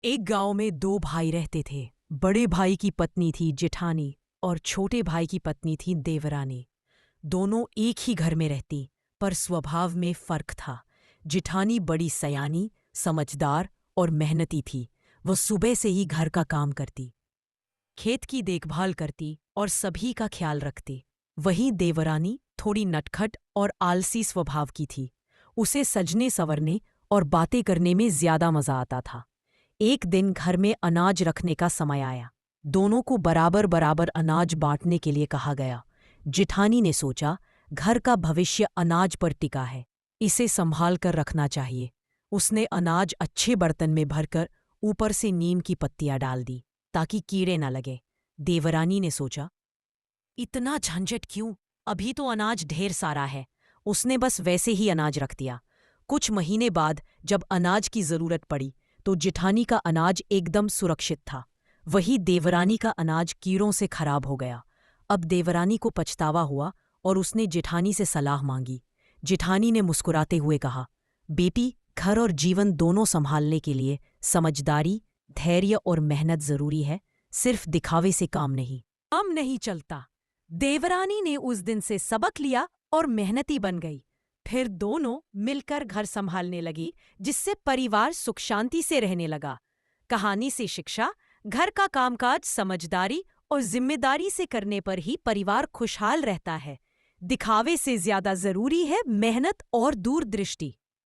एक गांव में दो भाई रहते थे। बड़े भाई की पत्नी थी जेठानी और छोटे भाई की पत्नी थी देवरानी। दोनों एक ही घर में रहती, पर स्वभाव में फर्क था। जेठानी बड़ी सयानी, समझदार और मेहनती थी। वो सुबह से ही घर का काम करती, खेत की देखभाल करती और सभी का ख्याल रखती। वहीं देवरानी थोड़ी नटखट और आलसी स्वभाव की थी। उसे सजने संवरने और बातें करने में ज्यादा मजा आता था। एक दिन घर में अनाज रखने का समय आया। दोनों को बराबर बराबर अनाज बांटने के लिए कहा गया। जिठानी ने सोचा, घर का भविष्य अनाज पर टिका है, इसे संभाल कर रखना चाहिए। उसने अनाज अच्छे बर्तन में भरकर ऊपर से नीम की पत्तियां डाल दी, ताकि कीड़े न लगे। देवरानी ने सोचा, इतना झंझट क्यों, अभी तो अनाज ढेर सारा है। उसने बस वैसे ही अनाज रख दिया। कुछ महीने बाद जब अनाज की जरूरत पड़ी तो जिठानी का अनाज एकदम सुरक्षित था। वही देवरानी का अनाज कीड़ों से खराब हो गया। अब देवरानी को पछतावा हुआ और उसने जिठानी से सलाह मांगी। जिठानी ने मुस्कुराते हुए कहा, बेटी, घर और जीवन दोनों संभालने के लिए समझदारी, धैर्य और मेहनत जरूरी है। सिर्फ दिखावे से काम नहीं चलता। देवरानी ने उस दिन से सबक लिया और मेहनती बन गई। फिर दोनों मिलकर घर संभालने लगी, जिससे परिवार सुख शांति से रहने लगा। कहानी से शिक्षा: घर का कामकाज समझदारी और जिम्मेदारी से करने पर ही परिवार खुशहाल रहता है। दिखावे से ज्यादा जरूरी है मेहनत और दूरदृष्टि।